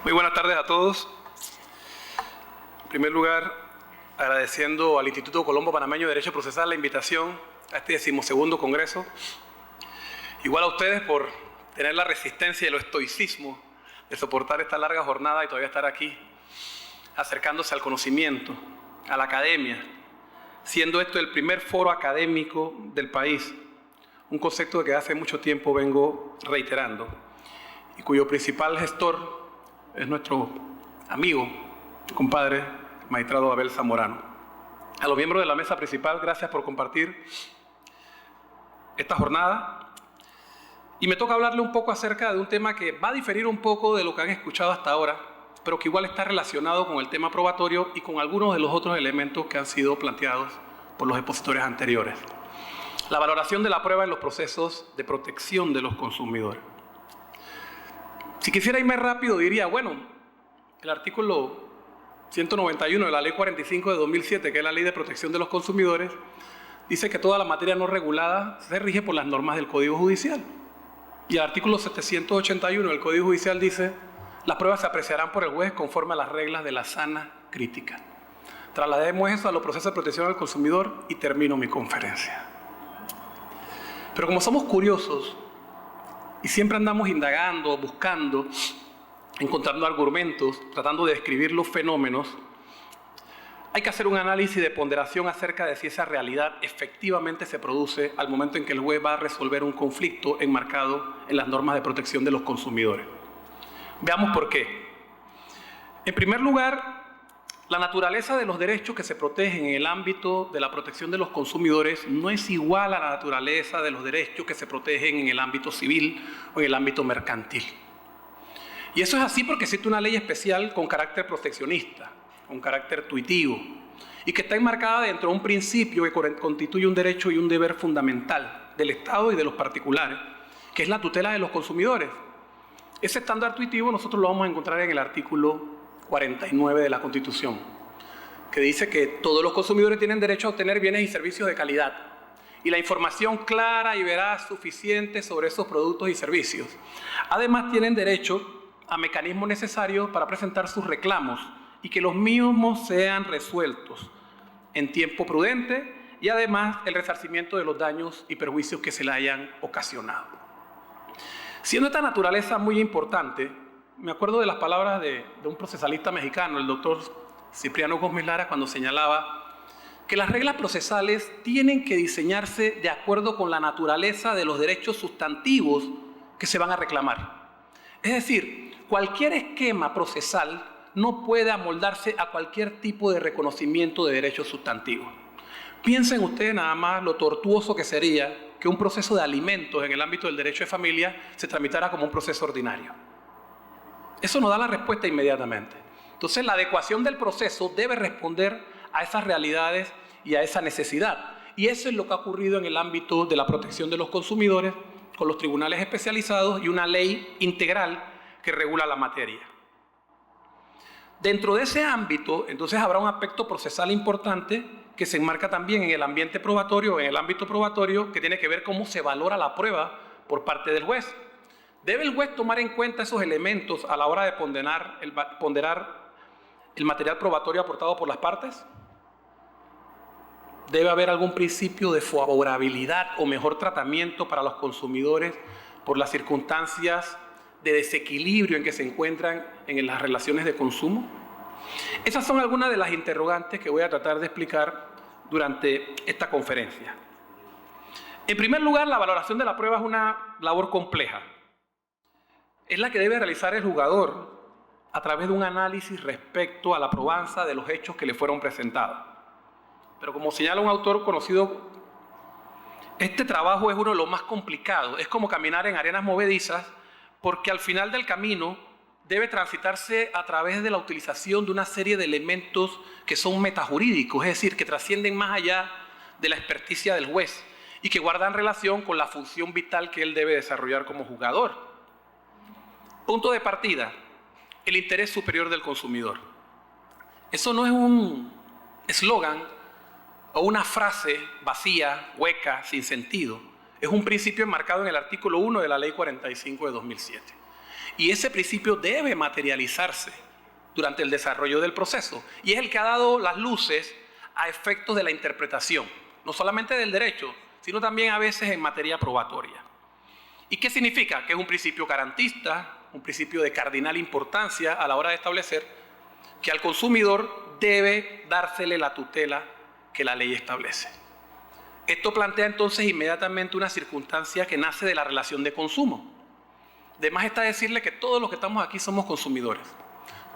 Muy buenas tardes a todos. En primer lugar, agradeciendo al Instituto Colombo Panameño de Derecho Procesal la invitación a este 12º Congreso. Igual a ustedes por tener la resistencia y el estoicismo de soportar esta larga jornada y todavía estar aquí, acercándose al conocimiento, a la academia, siendo esto el primer foro académico del país, un concepto que hace mucho tiempo vengo reiterando y cuyo principal gestor es nuestro amigo, compadre, magistrado Abel Zamorano. A los miembros de la mesa principal, gracias por compartir esta jornada. Y me toca hablarle un poco acerca de un tema que va a diferir un poco de lo que han escuchado hasta ahora, pero que igual está relacionado con el tema probatorio y con algunos de los otros elementos que han sido planteados por los expositores anteriores. La valoración de la prueba en los procesos de protección de los consumidores. Si quisiera irme rápido, diría, bueno, el artículo 191 de la Ley 45 de 2007, que es la Ley de Protección de los Consumidores, dice que toda la materia no regulada se rige por las normas del Código Judicial. Y el artículo 781 del Código Judicial dice, las pruebas se apreciarán por el juez conforme a las reglas de la sana crítica. Traslademos eso a los procesos de protección al consumidor y termino mi conferencia. Pero como somos curiosos, y siempre andamos indagando, buscando, encontrando argumentos, tratando de describir los fenómenos, hay que hacer un análisis de ponderación acerca de si esa realidad efectivamente se produce al momento en que el juez va a resolver un conflicto enmarcado en las normas de protección de los consumidores. Veamos por qué. En primer lugar, la naturaleza de los derechos que se protegen en el ámbito de la protección de los consumidores no es igual a la naturaleza de los derechos que se protegen en el ámbito civil o en el ámbito mercantil. Y eso es así porque existe una ley especial con carácter proteccionista, con carácter tuitivo, y que está enmarcada dentro de un principio que constituye un derecho y un deber fundamental del Estado y de los particulares, que es la tutela de los consumidores. Ese estándar tuitivo nosotros lo vamos a encontrar en el artículo 49 de la Constitución, que dice que todos los consumidores tienen derecho a obtener bienes y servicios de calidad y la información clara y veraz suficiente sobre esos productos y servicios. Además, tienen derecho a mecanismos necesarios para presentar sus reclamos y que los mismos sean resueltos en tiempo prudente y además el resarcimiento de los daños y perjuicios que se le hayan ocasionado. Siendo esta naturaleza muy importante, me acuerdo de las palabras de un procesalista mexicano, el doctor Cipriano Gómez Lara, cuando señalaba que las reglas procesales tienen que diseñarse de acuerdo con la naturaleza de los derechos sustantivos que se van a reclamar. Es decir, cualquier esquema procesal no puede amoldarse a cualquier tipo de reconocimiento de derechos sustantivos. Piensen ustedes nada más lo tortuoso que sería que un proceso de alimentos en el ámbito del derecho de familia se tramitara como un proceso ordinario. Eso nos da la respuesta inmediatamente. Entonces, la adecuación del proceso debe responder a esas realidades y a esa necesidad. Y eso es lo que ha ocurrido en el ámbito de la protección de los consumidores con los tribunales especializados y una ley integral que regula la materia. Dentro de ese ámbito, entonces, habrá un aspecto procesal importante que se enmarca también en el ambiente probatorio, en el ámbito probatorio, que tiene que ver cómo se valora la prueba por parte del juez. ¿Debe el juez tomar en cuenta esos elementos a la hora de ponderar el material probatorio aportado por las partes? ¿Debe haber algún principio de favorabilidad o mejor tratamiento para los consumidores por las circunstancias de desequilibrio en que se encuentran en las relaciones de consumo? Esas son algunas de las interrogantes que voy a tratar de explicar durante esta conferencia. En primer lugar, la valoración de la prueba es una labor compleja. Es la que debe realizar el jugador a través de un análisis respecto a la probanza de los hechos que le fueron presentados. Pero como señala un autor conocido, este trabajo es uno de los más complicados. Es como caminar en arenas movedizas porque al final del camino debe transitarse a través de la utilización de una serie de elementos que son metajurídicos, es decir, que trascienden más allá de la experticia del juez y que guardan relación con la función vital que él debe desarrollar como jugador. Punto de partida, el interés superior del consumidor. Eso no es un eslogan o una frase vacía, hueca, sin sentido. Es un principio enmarcado en el artículo 1 de la Ley 45 de 2007. Y ese principio debe materializarse durante el desarrollo del proceso. Y es el que ha dado las luces a efectos de la interpretación, no solamente del derecho, sino también a veces en materia probatoria. ¿Y qué significa? Que es un principio garantista, un principio de cardinal importancia a la hora de establecer que al consumidor debe dársele la tutela que la ley establece. Esto plantea entonces inmediatamente una circunstancia que nace de la relación de consumo. De más está decirle que todos los que estamos aquí somos consumidores.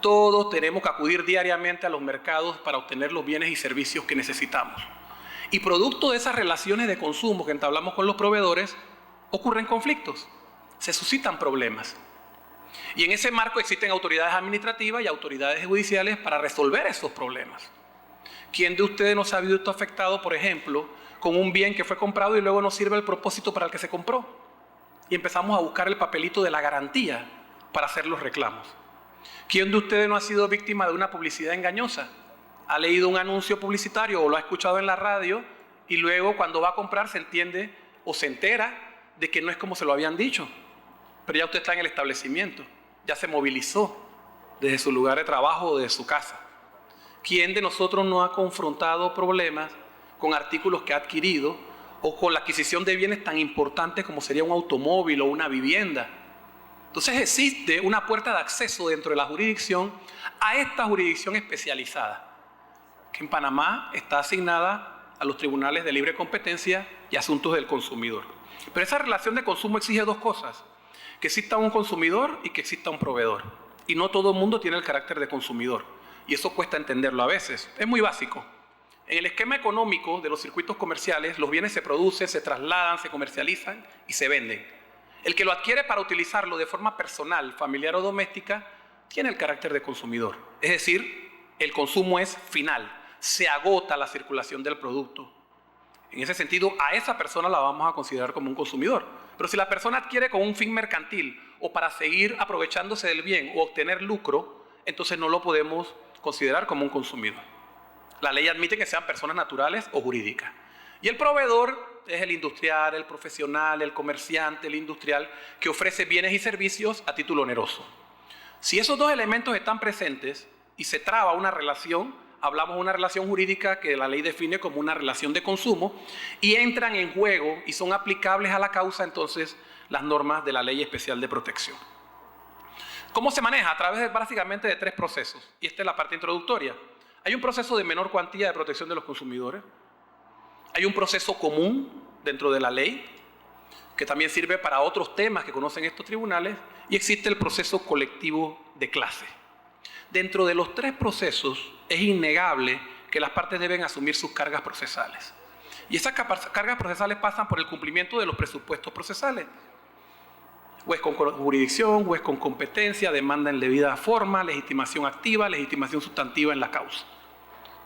Todos tenemos que acudir diariamente a los mercados para obtener los bienes y servicios que necesitamos. Y producto de esas relaciones de consumo que entablamos con los proveedores, ocurren conflictos, se suscitan problemas. Y en ese marco existen autoridades administrativas y autoridades judiciales para resolver esos problemas. ¿Quién de ustedes no se ha visto afectado, por ejemplo, con un bien que fue comprado y luego no sirve el propósito para el que se compró? Y empezamos a buscar el papelito de la garantía para hacer los reclamos. ¿Quién de ustedes no ha sido víctima de una publicidad engañosa? Ha leído un anuncio publicitario o lo ha escuchado en la radio y luego cuando va a comprar se entiende o se entera de que no es como se lo habían dicho. Pero ya usted está en el establecimiento, ya se movilizó desde su lugar de trabajo o desde su casa. ¿Quién de nosotros no ha confrontado problemas con artículos que ha adquirido o con la adquisición de bienes tan importantes como sería un automóvil o una vivienda? Entonces existe una puerta de acceso dentro de la jurisdicción a esta jurisdicción especializada, que en Panamá está asignada a los tribunales de libre competencia y asuntos del consumidor. Pero esa relación de consumo exige dos cosas: que exista un consumidor y que exista un proveedor. Y no todo el mundo tiene el carácter de consumidor. Y eso cuesta entenderlo a veces. Es muy básico. En el esquema económico de los circuitos comerciales, los bienes se producen, se trasladan, se comercializan y se venden. El que lo adquiere para utilizarlo de forma personal, familiar o doméstica, tiene el carácter de consumidor. Es decir, el consumo es final. Se agota la circulación del producto. En ese sentido, a esa persona la vamos a considerar como un consumidor. Pero si la persona adquiere con un fin mercantil o para seguir aprovechándose del bien o obtener lucro, entonces no lo podemos considerar como un consumidor. La ley admite que sean personas naturales o jurídicas. Y el proveedor es el industrial, el profesional, el comerciante, el industrial, que ofrece bienes y servicios a título oneroso. Si esos dos elementos están presentes y se traba una relación, hablamos de una relación jurídica que la ley define como una relación de consumo, y entran en juego y son aplicables a la causa entonces las normas de la Ley Especial de Protección. ¿Cómo se maneja? A través básicamente de tres procesos, y esta es la parte introductoria. Hay un proceso de menor cuantía de protección de los consumidores, hay un proceso común dentro de la ley, que también sirve para otros temas que conocen estos tribunales, y existe el proceso colectivo de clase. Dentro de los tres procesos es innegable que las partes deben asumir sus cargas procesales. Y esas cargas procesales pasan por el cumplimiento de los presupuestos procesales. Juez con jurisdicción, juez con competencia, demanda en debida forma, legitimación activa, legitimación sustantiva en la causa.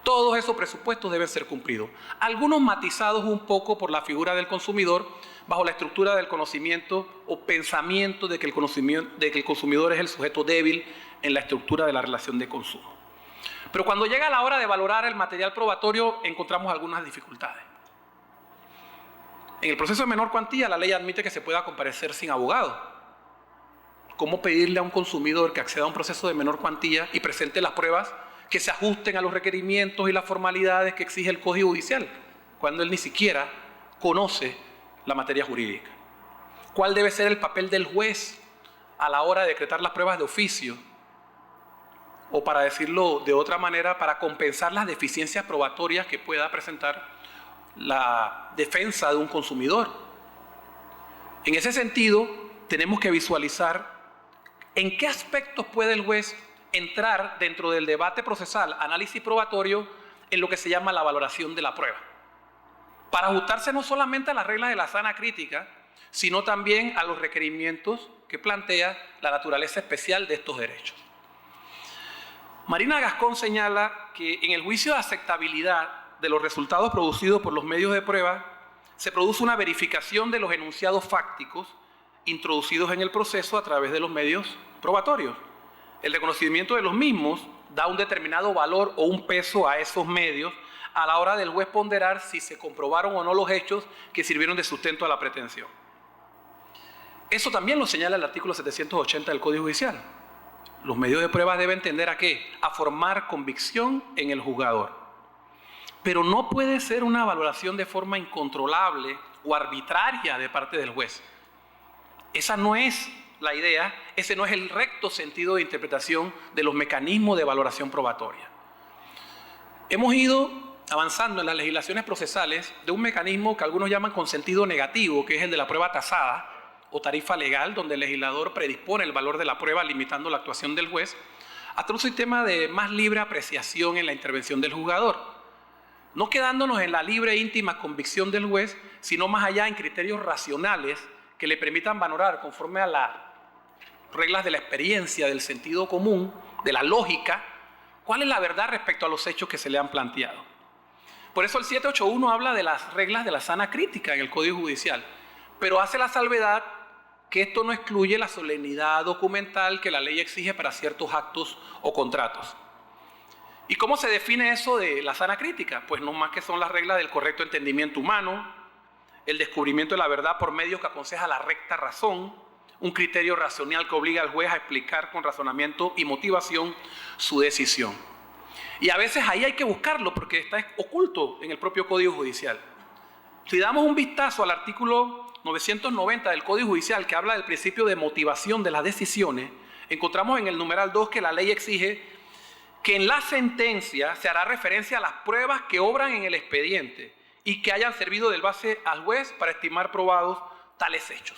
Todos esos presupuestos deben ser cumplidos. Algunos matizados un poco por la figura del consumidor, bajo la estructura del conocimiento o pensamiento de que el consumidor es el sujeto débil en la estructura de la relación de consumo. Pero cuando llega la hora de valorar el material probatorio, encontramos algunas dificultades. En el proceso de menor cuantía, la ley admite que se pueda comparecer sin abogado. ¿Cómo pedirle a un consumidor que acceda a un proceso de menor cuantía y presente las pruebas que se ajusten a los requerimientos y las formalidades que exige el Código Judicial, cuando él ni siquiera conoce la materia jurídica? ¿Cuál debe ser el papel del juez a la hora de decretar las pruebas de oficio? O para decirlo de otra manera, para compensar las deficiencias probatorias que pueda presentar la defensa de un consumidor. En ese sentido, tenemos que visualizar en qué aspectos puede el juez entrar dentro del debate procesal, análisis probatorio, en lo que se llama la valoración de la prueba, para ajustarse no solamente a las reglas de la sana crítica, sino también a los requerimientos que plantea la naturaleza especial de estos derechos. Marina Gascón señala que en el juicio de aceptabilidad de los resultados producidos por los medios de prueba se produce una verificación de los enunciados fácticos introducidos en el proceso a través de los medios probatorios. El reconocimiento de los mismos da un determinado valor o un peso a esos medios a la hora del juez ponderar si se comprobaron o no los hechos que sirvieron de sustento a la pretensión. Eso también lo señala el artículo 780 del Código Judicial. Los medios de prueba deben tender ¿a qué? A formar convicción en el juzgador. Pero no puede ser una valoración de forma incontrolable o arbitraria de parte del juez. Esa no es la idea, ese no es el recto sentido de interpretación de los mecanismos de valoración probatoria. Hemos ido avanzando en las legislaciones procesales de un mecanismo que algunos llaman con sentido negativo, que es el de la prueba tasada o tarifa legal, donde el legislador predispone el valor de la prueba limitando la actuación del juez, hasta un sistema de más libre apreciación en la intervención del juzgador, no quedándonos en la libre e íntima convicción del juez, sino más allá en criterios racionales que le permitan valorar conforme a las reglas de la experiencia, del sentido común, de la lógica, cuál es la verdad respecto a los hechos que se le han planteado. Por eso el 781 habla de las reglas de la sana crítica en el Código Judicial, pero hace la salvedad que esto no excluye la solemnidad documental que la ley exige para ciertos actos o contratos. ¿Y cómo se define eso de la sana crítica? Pues no más que son las reglas del correcto entendimiento humano, el descubrimiento de la verdad por medios que aconseja la recta razón, un criterio racional que obliga al juez a explicar con razonamiento y motivación su decisión. Y a veces ahí hay que buscarlo porque está oculto en el propio Código Judicial. Si damos un vistazo al artículo 990 del Código Judicial, que habla del principio de motivación de las decisiones, encontramos en el numeral 2 que la ley exige que en la sentencia se hará referencia a las pruebas que obran en el expediente y que hayan servido de base al juez para estimar probados tales hechos.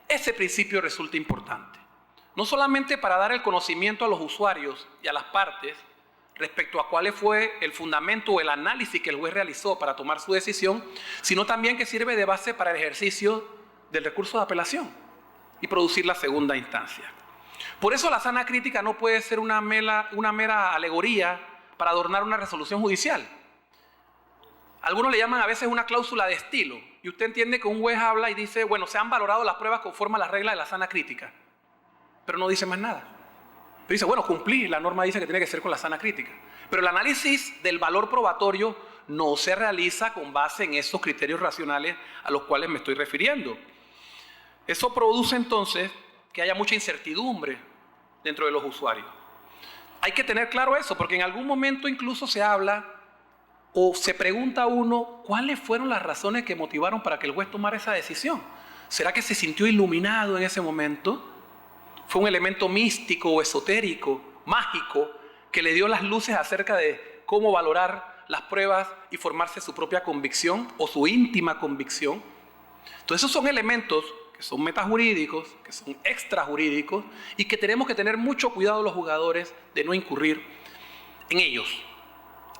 Ese principio resulta importante, no solamente para dar el conocimiento a los usuarios y a las partes respecto a cuál fue el fundamento o el análisis que el juez realizó para tomar su decisión, sino también que sirve de base para el ejercicio del recurso de apelación y producir la segunda instancia. Por eso la sana crítica no puede ser una mera alegoría para adornar una resolución judicial. Algunos le llaman a veces una cláusula de estilo, y usted entiende que un juez habla y dice, bueno, se han valorado las pruebas conforme a las reglas de la sana crítica, pero no dice más nada. Pero dice, bueno, cumplí, la norma dice que tiene que ser con la sana crítica. Pero el análisis del valor probatorio no se realiza con base en esos criterios racionales a los cuales me estoy refiriendo. Eso produce entonces que haya mucha incertidumbre dentro de los usuarios. Hay que tener claro eso, porque en algún momento incluso se habla o se pregunta a uno cuáles fueron las razones que motivaron para que el juez tomara esa decisión. ¿Será que se sintió iluminado en ese momento? ¿Fue un elemento místico o esotérico, mágico, que le dio las luces acerca de cómo valorar las pruebas y formarse su propia convicción o su íntima convicción? Entonces esos son elementos que son metajurídicos, que son extrajurídicos y que tenemos que tener mucho cuidado los jugadores de no incurrir en ellos.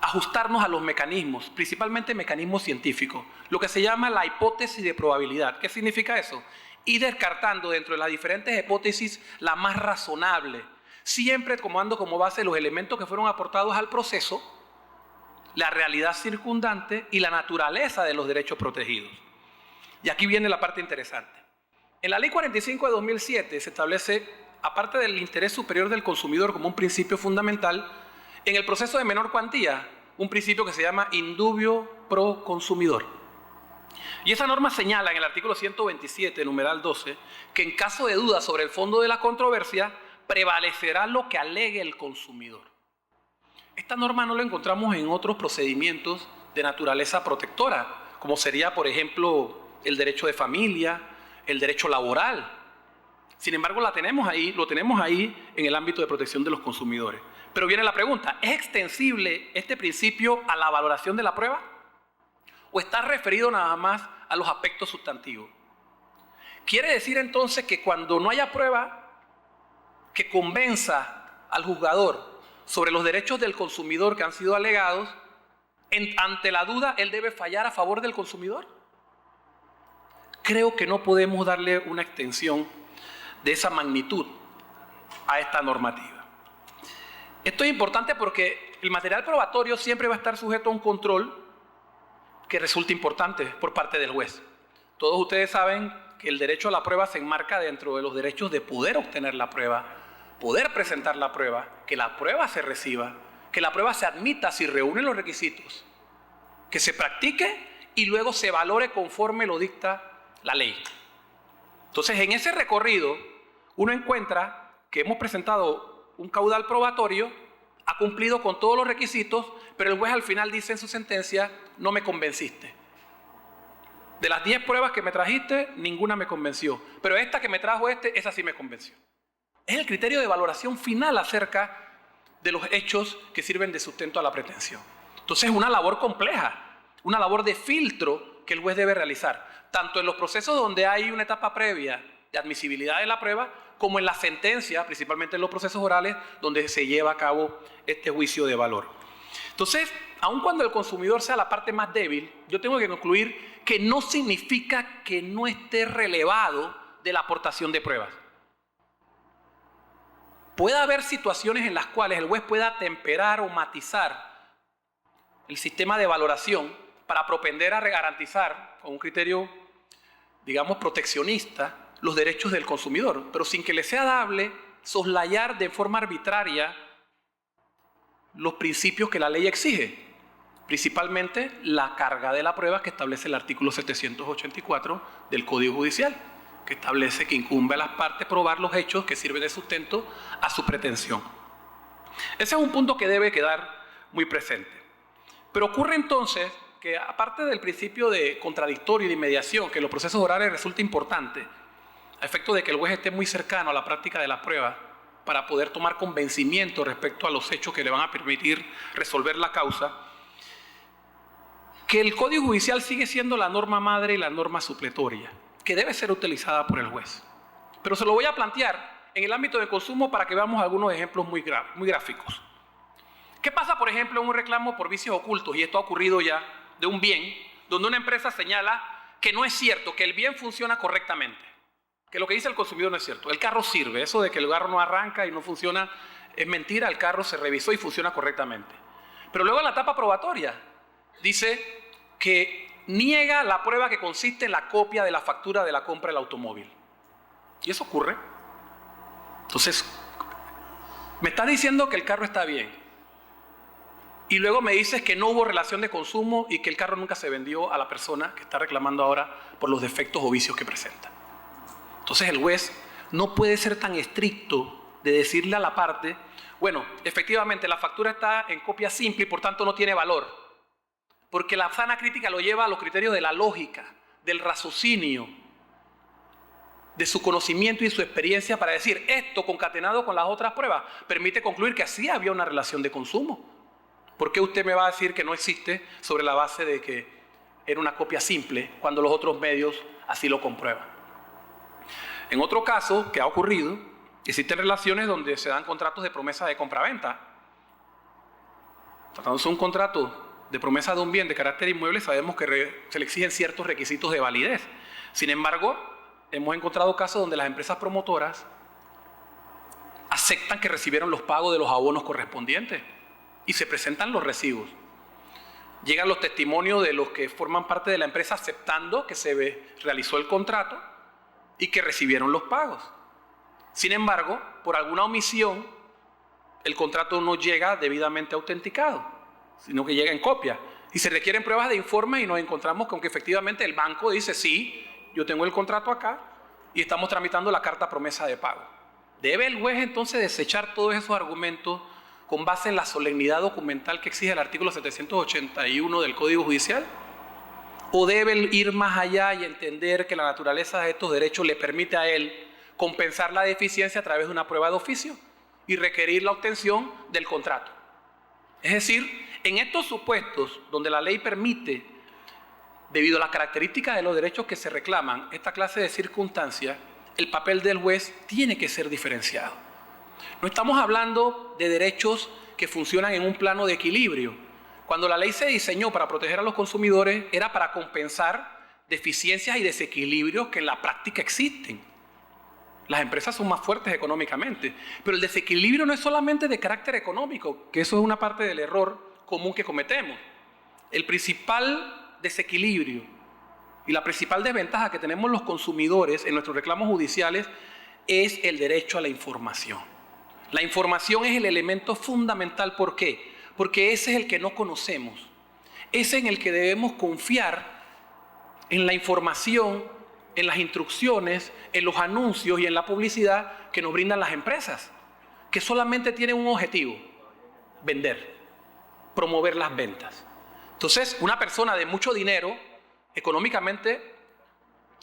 Ajustarnos a los mecanismos, principalmente mecanismos científicos, lo que se llama la hipótesis de probabilidad. ¿Qué significa eso? Ir descartando dentro de las diferentes hipótesis la más razonable, siempre tomando como base los elementos que fueron aportados al proceso, la realidad circundante y la naturaleza de los derechos protegidos. Y aquí viene la parte interesante. En la Ley 45 de 2007 se establece, aparte del interés superior del consumidor como un principio fundamental, en el proceso de menor cuantía, un principio que se llama indubio pro consumidor. Y esa norma señala en el artículo 127, numeral 12, que en caso de duda sobre el fondo de la controversia, prevalecerá lo que alegue el consumidor. Esta norma no la encontramos en otros procedimientos de naturaleza protectora, como sería, por ejemplo, el derecho de familia, el derecho laboral. Sin embargo, lo tenemos ahí en el ámbito de protección de los consumidores. Pero viene la pregunta, ¿es extensible este principio a la valoración de la prueba? ¿O está referido nada más a los aspectos sustantivos? Quiere decir entonces que cuando no haya prueba que convenza al juzgador sobre los derechos del consumidor que han sido alegados, ante la duda, ¿él debe fallar a favor del consumidor? Creo que no podemos darle una extensión de esa magnitud a esta normativa. Esto es importante porque el material probatorio siempre va a estar sujeto a un control que resulta importante por parte del juez. Todos ustedes saben que el derecho a la prueba se enmarca dentro de los derechos de poder obtener la prueba, poder presentar la prueba, que la prueba se reciba, que la prueba se admita si reúne los requisitos, que se practique y luego se valore conforme lo dicta la ley. Entonces, en ese recorrido, uno encuentra que hemos presentado un caudal probatorio, ha cumplido con todos los requisitos, pero el juez al final dice en su sentencia, no me convenciste. De las 10 pruebas que me trajiste, ninguna me convenció. Pero esta que me trajo esa sí me convenció. Es el criterio de valoración final acerca de los hechos que sirven de sustento a la pretensión. Entonces es una labor compleja, una labor de filtro que el juez debe realizar, tanto en los procesos donde hay una etapa previa de admisibilidad de la prueba, como en la sentencia, principalmente en los procesos orales, donde se lleva a cabo este juicio de valor. Entonces, aun cuando el consumidor sea la parte más débil, yo tengo que concluir que no significa que no esté relevado de la aportación de pruebas. Puede haber situaciones en las cuales el juez pueda temperar o matizar el sistema de valoración para propender a garantizar, con un criterio, digamos, proteccionista, los derechos del consumidor, pero sin que le sea dable soslayar de forma arbitraria los principios que la ley exige, principalmente la carga de la prueba que establece el artículo 784 del Código Judicial, que establece que incumbe a las partes probar los hechos que sirven de sustento a su pretensión. Ese es un punto que debe quedar muy presente. Pero ocurre entonces que, aparte del principio de contradictorio y de inmediación, que en los procesos orales resulta importante, a efecto de que el juez esté muy cercano a la práctica de la prueba para poder tomar convencimiento respecto a los hechos que le van a permitir resolver la causa, que el Código Judicial sigue siendo la norma madre y la norma supletoria, que debe ser utilizada por el juez. Pero se lo voy a plantear en el ámbito de consumo para que veamos algunos ejemplos muy gráficos. ¿Qué pasa, por ejemplo, en un reclamo por vicios ocultos? Y esto ha ocurrido ya, de un bien, donde una empresa señala que no es cierto, que el bien funciona correctamente, que lo que dice el consumidor no es cierto. El carro sirve, eso de que el carro no arranca y no funciona es mentira, el carro se revisó y funciona correctamente. Pero luego en la etapa probatoria dice que niega la prueba que consiste en la copia de la factura de la compra del automóvil. ¿Y eso ocurre? Entonces, me está diciendo que el carro está bien. Y luego me dices que no hubo relación de consumo y que el carro nunca se vendió a la persona que está reclamando ahora por los defectos o vicios que presenta. Entonces el juez no puede ser tan estricto de decirle a la parte, bueno, efectivamente la factura está en copia simple y por tanto no tiene valor. Porque la sana crítica lo lleva a los criterios de la lógica, del raciocinio, de su conocimiento y su experiencia para decir esto concatenado con las otras pruebas permite concluir que así había una relación de consumo. ¿Por qué usted me va a decir que no existe sobre la base de que era una copia simple cuando los otros medios así lo comprueban? En otro caso que ha ocurrido, existen relaciones donde se dan contratos de promesa de compraventa. Tratándose de un contrato de promesa de un bien de carácter inmueble, sabemos que se le exigen ciertos requisitos de validez. Sin embargo, hemos encontrado casos donde las empresas promotoras aceptan que recibieron los pagos de los abonos correspondientes y se presentan los recibos. Llegan los testimonios de los que forman parte de la empresa aceptando que se realizó el contrato y que recibieron los pagos. Sin embargo, por alguna omisión, el contrato no llega debidamente autenticado, sino que llega en copia. Y se requieren pruebas de informe y nos encontramos con que efectivamente el banco dice, sí, yo tengo el contrato acá y estamos tramitando la carta promesa de pago. ¿Debe el juez entonces desechar todos esos argumentos con base en la solemnidad documental que exige el artículo 781 del Código Judicial? ¿O debe ir más allá y entender que la naturaleza de estos derechos le permite a él compensar la deficiencia a través de una prueba de oficio y requerir la obtención del contrato? Es decir, en estos supuestos donde la ley permite, debido a las características de los derechos que se reclaman, esta clase de circunstancias, el papel del juez tiene que ser diferenciado. No estamos hablando de derechos que funcionan en un plano de equilibrio. Cuando la ley se diseñó para proteger a los consumidores, era para compensar deficiencias y desequilibrios que en la práctica existen. Las empresas son más fuertes económicamente, pero el desequilibrio no es solamente de carácter económico, que eso es una parte del error común que cometemos. El principal desequilibrio y la principal desventaja que tenemos los consumidores en nuestros reclamos judiciales es el derecho a la información. La información es el elemento fundamental. ¿Por qué? Porque ese es el que no conocemos. Ese en el que debemos confiar en la información en las instrucciones, en los anuncios y en la publicidad que nos brindan las empresas, que solamente tienen un objetivo: vender, promover las ventas. Entonces, una persona de mucho dinero, económicamente,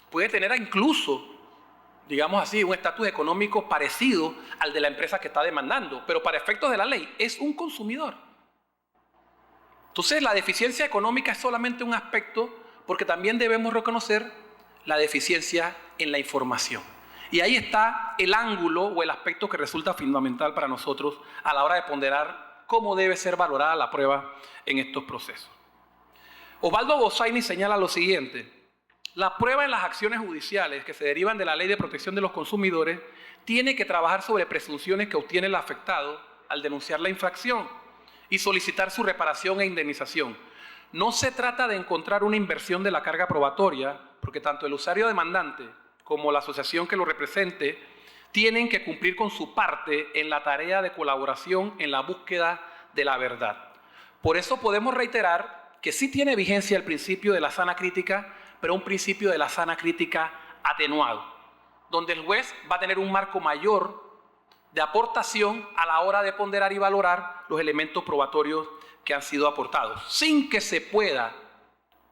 puede tener incluso, digamos así, un estatus económico parecido al de la empresa que está demandando, pero para efectos de la ley es un consumidor. Entonces, la deficiencia económica es solamente un aspecto, porque también debemos reconocer la deficiencia en la información. Y ahí está el ángulo o el aspecto que resulta fundamental para nosotros a la hora de ponderar cómo debe ser valorada la prueba en estos procesos. Osvaldo Gossainy señala lo siguiente: la prueba en las acciones judiciales que se derivan de la Ley de Protección de los Consumidores tiene que trabajar sobre presunciones que obtiene el afectado al denunciar la infracción y solicitar su reparación e indemnización. No se trata de encontrar una inversión de la carga probatoria, porque tanto el usuario demandante como la asociación que lo represente tienen que cumplir con su parte en la tarea de colaboración en la búsqueda de la verdad. Por eso podemos reiterar que sí tiene vigencia el principio de la sana crítica, pero un principio de la sana crítica atenuado, donde el juez va a tener un marco mayor de aportación a la hora de ponderar y valorar los elementos probatorios que han sido aportados, sin que se pueda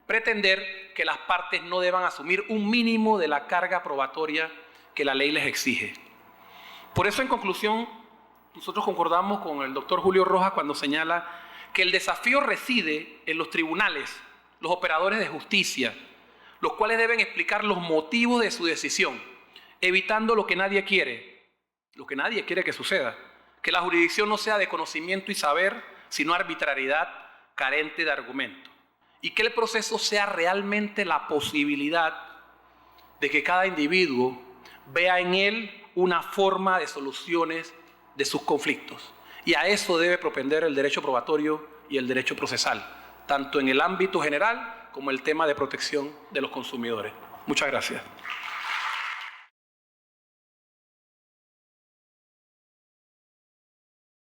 pretender que las partes no deban asumir un mínimo de la carga probatoria que la ley les exige. Por eso, en conclusión, nosotros concordamos con el doctor Julio Rojas cuando señala que el desafío reside en los tribunales, los operadores de justicia, los cuales deben explicar los motivos de su decisión, evitando lo que nadie quiere que suceda, que la jurisdicción no sea de conocimiento y saber, sino arbitrariedad carente de argumento, y que el proceso sea realmente la posibilidad de que cada individuo vea en él una forma de soluciones de sus conflictos. Y a eso debe propender el derecho probatorio y el derecho procesal, tanto en el ámbito general como el tema de protección de los consumidores. Muchas gracias.